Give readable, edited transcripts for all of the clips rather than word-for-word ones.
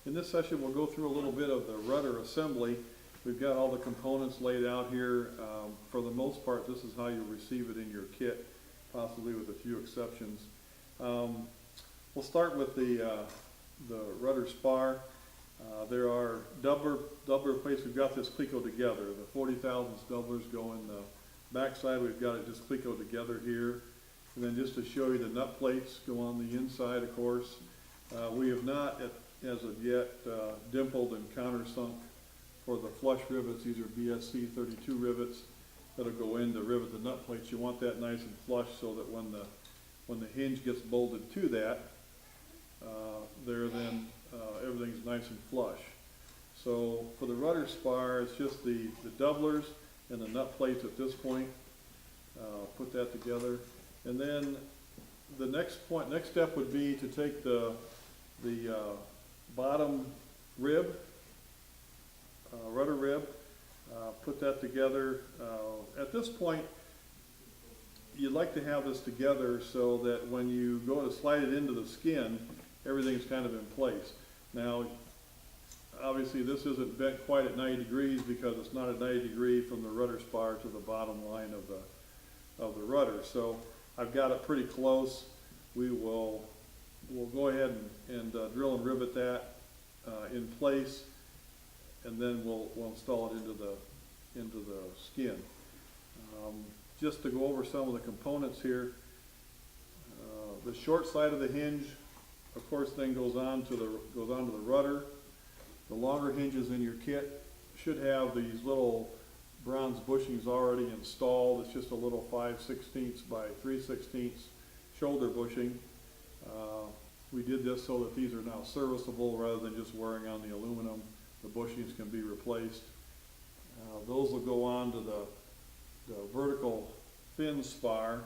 In this session, we'll go through a little bit of the rudder assembly. We've got all the components laid out here. For the most part, this is how you receive it in your kit, possibly with a few exceptions. We'll start with the rudder spar. There are doubler plates. We've got this cleco together. The 40 thousandths doublers go in the backside. We've got it just cleco together here. And then just to show you, the nut plates go on the inside, of course. We have not, as of yet, dimpled and countersunk for the flush rivets. These are BSC 32 rivets that'll go in to rivet the nut plates. You want that nice and flush so that when the hinge gets bolted to that, everything's nice and flush. So for the rudder spar, it's just the doublers and the nut plates at this point. Put that together, and then the next step would be to take the bottom rib, rudder rib, put that together. At this point, you'd like to have this together so that when you go to slide it into the skin, everything's kind of in place. Now, obviously this isn't bent quite at 90 degrees because it's not at 90 degrees from the rudder spar to the bottom line of the rudder. So I've got it pretty close. We'll go ahead and drill and rivet that in place, and then we'll install it into the skin. Just to go over some of the components here, the short side of the hinge, of course, then goes onto the rudder. The longer hinges in your kit should have these little bronze bushings already installed. It's just a little 5/16 by 3/16 shoulder bushing. We did this so that these are now serviceable rather than just wearing on the aluminum. The bushings can be replaced. Those will go on to the vertical fin spar.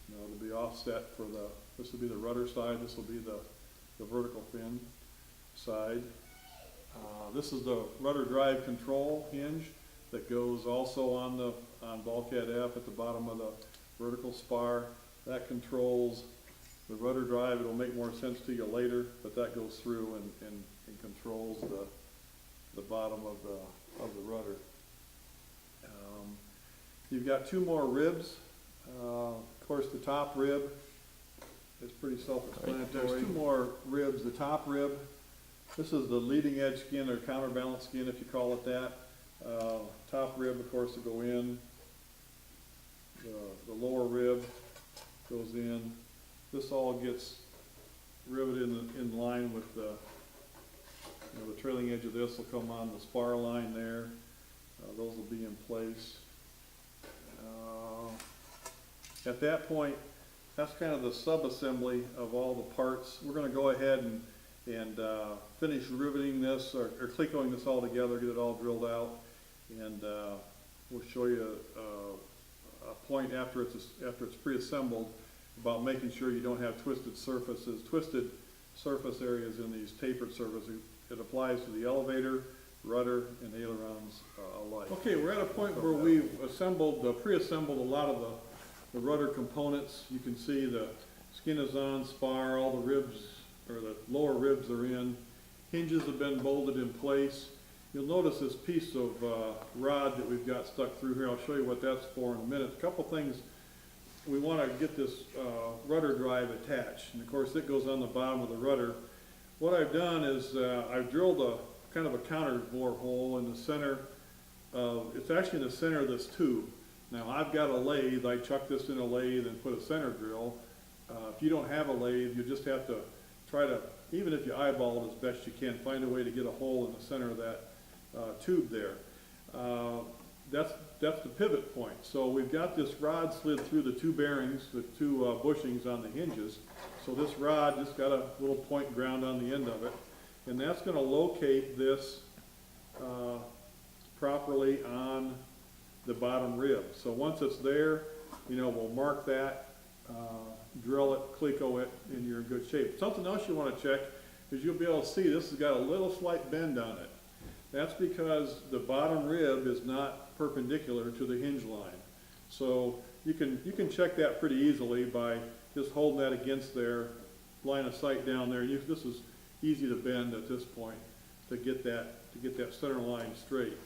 It'll be offset for this will be the rudder side, this will be the vertical fin side. This is the rudder drive control hinge that goes also on bulkhead F at the bottom of the vertical spar. That controls the rudder drive. It'll make more sense to you later, but that goes through and controls the bottom of the rudder. You've got two more ribs. Of course, the top rib is pretty self-explanatory. There's two more ribs. The top rib, this is the leading edge skin or counterbalance skin, if you call it that. Top rib, of course, will go in. The lower rib goes in. This all gets riveted in line with the trailing edge of this will come on the spar line there. Those will be in place. At that point, that's kind of the sub-assembly of all the parts. We're going to go ahead and finish riveting this or clecoing this all together, get it all drilled out, and we'll show you a point after it's pre-assembled about making sure you don't have twisted surface areas in these tapered surfaces. It applies to the elevator, rudder, and ailerons alike. Okay, we're at a point where we've pre-assembled a lot of the rudder components. You can see the skin is on, spar, all the ribs, or the lower ribs are in. Hinges have been bolted in place. You'll notice this piece of rod that we've got stuck through here. I'll show you what that's for in a minute. A couple things. We want to get this rudder drive attached, and of course it goes on the bottom of the rudder. What I've done is I've drilled a kind of a counter bore hole in the center. It's actually in the center of this tube. Now I've got a lathe. I chuck this in a lathe and put a center drill. If you don't have a lathe, you just have to try to, even if you eyeball it as best you can, find a way to get a hole in the center of that tube there. That's the pivot point. So we've got this rod slid through the two bearings, the two bushings on the hinges. So this rod just got a little point ground on the end of it, and that's going to locate this properly on the bottom rib. So once it's there, we'll mark that, drill it, cleco it, and you're in good shape. Something else you want to check is you'll be able to see this has got a little slight bend on it. That's because the bottom rib is not perpendicular to the hinge line. So you can check that pretty easily by just holding that against their line of sight down there. easy to bend at this point to get that center line straight.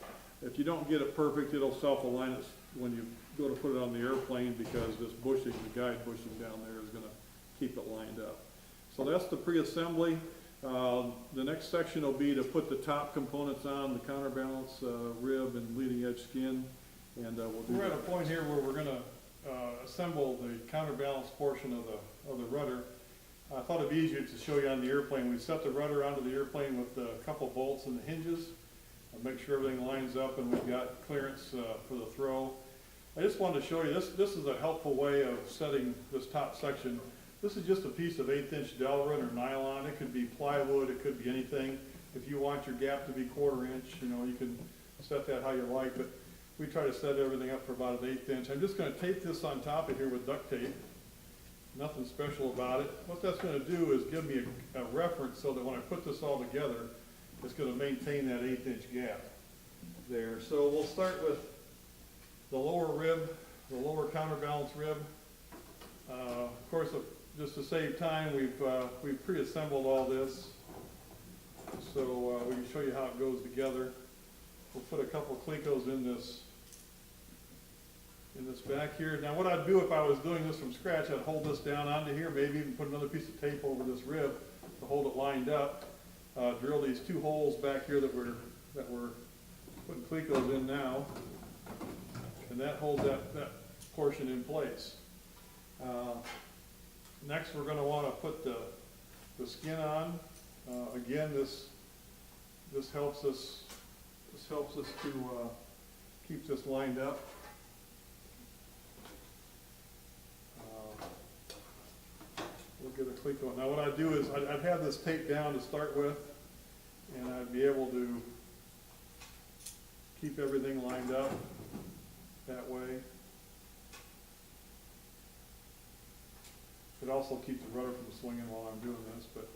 If you don't get it perfect, it'll self-align it when you go to put it on the airplane, because this bushing, the guide bushing down there is going to keep it lined up. So that's the pre-assembly. The next section will be to put the top components on, the counterbalance rib and leading edge skin, and we're at a point here where we're going to assemble the counterbalance portion of the rudder. I thought it'd be easier to show you on the airplane. We set the rudder onto the airplane with a couple bolts in the hinges. I'll make sure everything lines up and we've got clearance for the throw. I just wanted to show you, this is a helpful way of setting this top section. This is just a piece of 1/8 inch Delrin or nylon. It could be plywood, it could be anything. If you want your gap to be 1/4 inch, you know, you can set that how you like, but we try to set everything up for about 1/8 inch. I'm just going to tape this on top of here with duct tape. Nothing special about it. What that's going to do is give me a reference so that when I put this all together, it's going to maintain that 1/8 inch gap there. So we'll start with the lower rib, the lower counterbalance rib. Of course, just to save time, we've pre-assembled all this, so we can show you how it goes together. We'll put a couple of Clecos in this back here. Now what I'd do if I was doing this from scratch, I'd hold this down onto here, maybe even put another piece of tape over this rib to hold it lined up. Drill these 2 holes back here that we're putting Clecos in now, and that holds that portion in place. Next, we're going to want to put the skin on. Again, this helps us to keep this lined up. We'll get a Cleco. Now, what I'd do is I'd have this taped down to start with, and I'd be able to keep everything lined up that way. It also keeps the rudder from swinging while I'm doing this, but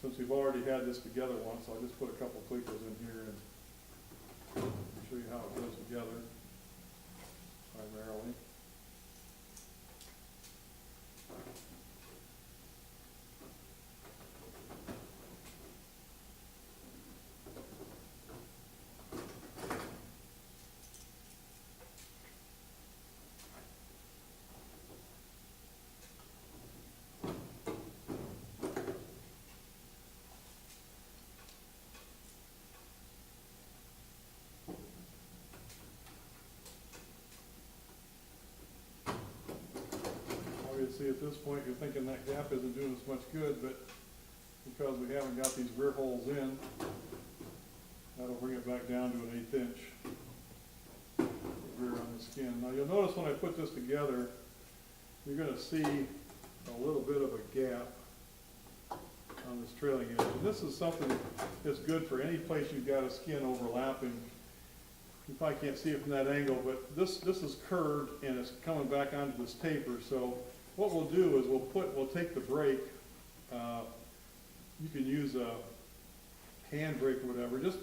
since we've already had this together once, I'll just put a couple of Clecos in here and show you how it goes together primarily. See, at this point you're thinking that gap isn't doing us much good, but because we haven't got these rear holes in, that'll bring it back down to an 1/8 inch rear on the skin. Now you'll notice when I put this together, you're going to see a little bit of a gap on this trailing edge. And this is something that's good for any place you've got a skin overlapping. You probably can't see it from that angle, but this is curved and it's coming back onto this taper. So what we'll do is we'll take the brake. You can use a hand brake or whatever. Just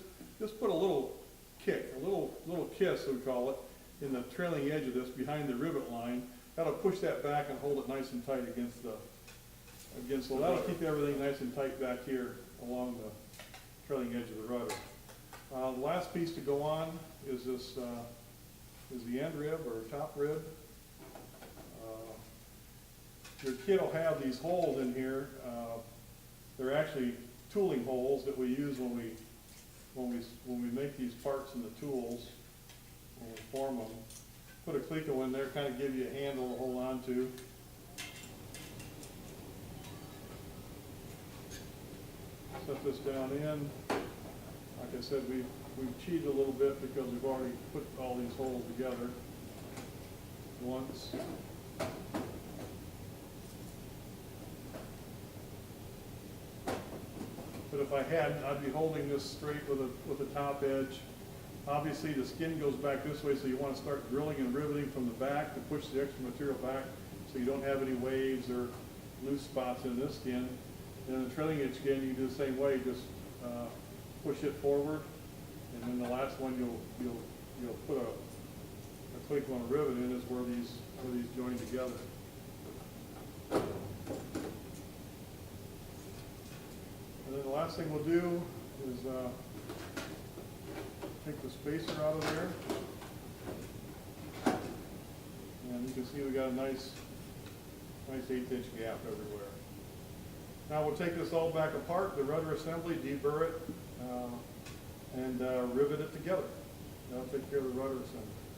put a little kick, a little kiss, we call it, in the trailing edge of this behind the rivet line. That'll push that back and hold it nice and tight against so that'll keep everything nice and tight back here along the trailing edge of the rudder. The last piece to go on is this is the end rib or top rib. Your kit will have these holes in here. They're actually tooling holes that we use when we make these parts in the tools, when we form them. Put a Cleco in there, kind of give you a handle to hold on to. Set this down in. Like I said, we've cheated a little bit because we've already put all these holes together once. But if I hadn't, I'd be holding this straight with the top edge. Obviously, the skin goes back this way, so you want to start drilling and riveting from the back to push the extra material back so you don't have any waves or loose spots in this skin. And then the trailing edge skin, you do the same way, just push it forward. And then the last one you'll put a Cleco on a rivet in is where these join together. And then the last last thing we'll do is take the spacer out of there. And you can see we got a nice 1/8" gap everywhere. Now we'll take this all back apart, the rudder assembly, deburr it, and rivet it together. That'll take care of the rudder assembly.